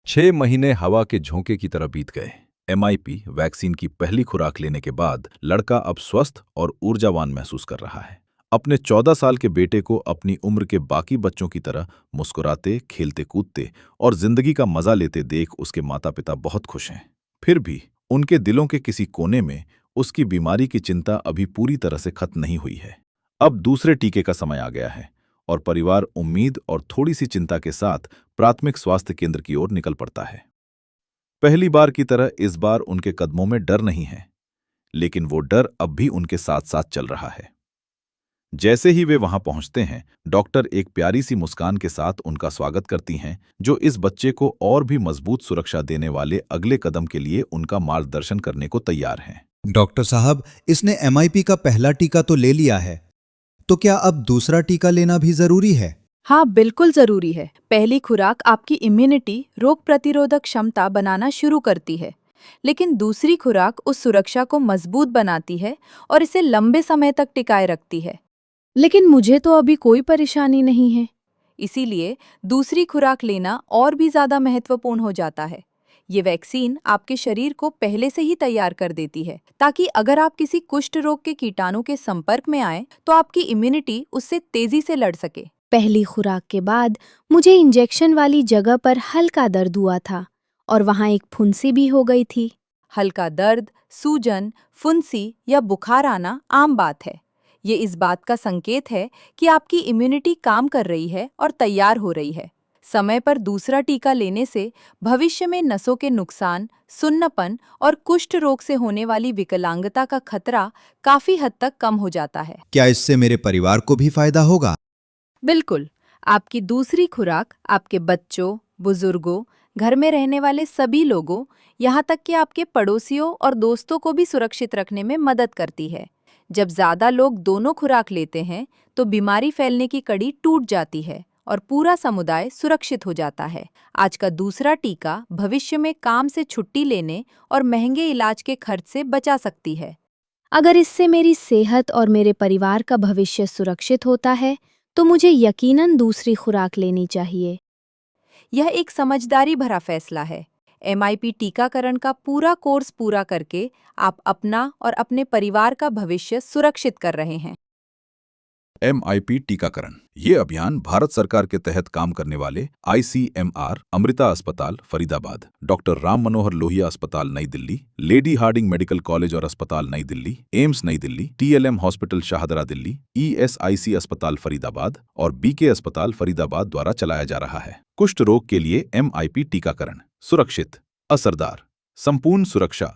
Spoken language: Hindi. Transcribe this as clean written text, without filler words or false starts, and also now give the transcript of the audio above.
6 महीने हवा के झोंके की तरह बीत गए। MIP वैक्सीन की पहली खुराक लेने के बाद लड़का अब स्वस्थ और ऊर्जावान महसूस कर रहा है। अपने 14 साल के बेटे को अपनी उम्र के बाकी बच्चों की तरह मुस्कुराते, खेलते कूदते और जिंदगी का मजा लेते देख उसके माता पिता बहुत खुश हैं। फिर भी उनके दिलों के किसी कोने में उसकी बीमारी की चिंता अभी पूरी तरह से खत्म नहीं हुई है। अब दूसरे टीके का समय आ गया है और परिवार उम्मीद और थोड़ी सी चिंता के साथ प्राथमिक स्वास्थ्य केंद्र की ओर निकल पड़ता है। पहली बार की तरह इस बार उनके कदमों में डर नहीं है, लेकिन वो डर अब भी उनके साथ साथ चल रहा है। जैसे ही वे वहां पहुंचते हैं, डॉक्टर एक प्यारी सी मुस्कान के साथ उनका स्वागत करती हैं, जो इस बच्चे को और भी मजबूत सुरक्षा देने वाले अगले कदम के लिए उनका मार्गदर्शन करने को तैयार हैं। डॉक्टर साहब, इसने MIP का पहला टीका तो ले लिया है, तो क्या अब दूसरा टीका लेना भी जरूरी है? हाँ, बिल्कुल जरूरी है। पहली खुराक आपकी इम्यूनिटी, रोग प्रतिरोधक क्षमता बनाना शुरू करती है, लेकिन दूसरी खुराक उस सुरक्षा को मजबूत बनाती है और इसे लंबे समय तक टिकाए रखती है। लेकिन मुझे तो अभी कोई परेशानी नहीं है, इसीलिए दूसरी खुराक लेना और भी ज्यादा महत्वपूर्ण हो जाता है। ये वैक्सीन आपके शरीर को पहले से ही तैयार कर देती है, ताकि अगर आप किसी कुष्ठ रोग के कीटाणु के संपर्क में आए तो आपकी इम्यूनिटी उससे तेजी से लड़ सके। पहली खुराक के बाद मुझे इंजेक्शन वाली जगह पर हल्का दर्द हुआ था और वहाँ एक फुंसी भी हो गई थी। हल्का दर्द, सूजन, फुंसी या बुखार आना आम बात है। ये इस बात का संकेत है कि आपकी इम्यूनिटी काम कर रही है और तैयार हो रही है। समय पर दूसरा टीका लेने से भविष्य में नसों के नुकसान, सुन्नपन और कुष्ठ रोग से होने वाली विकलांगता का खतरा काफी हद तक कम हो जाता है। क्या इससे मेरे परिवार को भी फायदा होगा? बिल्कुल। आपकी दूसरी खुराक आपके बच्चों, बुजुर्गों, घर में रहने वाले सभी लोगों, यहाँ तक कि आपके पड़ोसियों और दोस्तों को भी सुरक्षित रखने में मदद करती है। जब ज्यादा लोग दोनों खुराक लेते हैं तो बीमारी फैलने की कड़ी टूट जाती है और पूरा समुदाय सुरक्षित हो जाता है। आज का दूसरा टीका भविष्य में काम से छुट्टी लेने और महंगे इलाज के खर्च से बचा सकती है। अगर इससे मेरी सेहत और मेरे परिवार का भविष्य सुरक्षित होता है तो मुझे यकीनन दूसरी खुराक लेनी चाहिए। यह एक समझदारी भरा फैसला है। MIP टीकाकरण का पूरा कोर्स पूरा करके आप अपना और अपने परिवार का भविष्य सुरक्षित कर रहे हैं। MIP टीकाकरण ये अभियान भारत सरकार के तहत काम करने वाले ICMR, अमृता अस्पताल फरीदाबाद, डॉक्टर राम मनोहर लोहिया अस्पताल Nai Delhi, lady Harding medical college और अस्पताल Nai Delhi, AIIMS Nai Delhi, TLM hospital Shahdara Delhi, ESIC अस्पताल फरीदाबाद और BK अस्पताल फरीदाबाद द्वारा चलाया जा रहा है। कुष्ठ रोग के लिए MIP टीकाकरण सुरक्षित, असरदार, संपूर्ण सुरक्षा,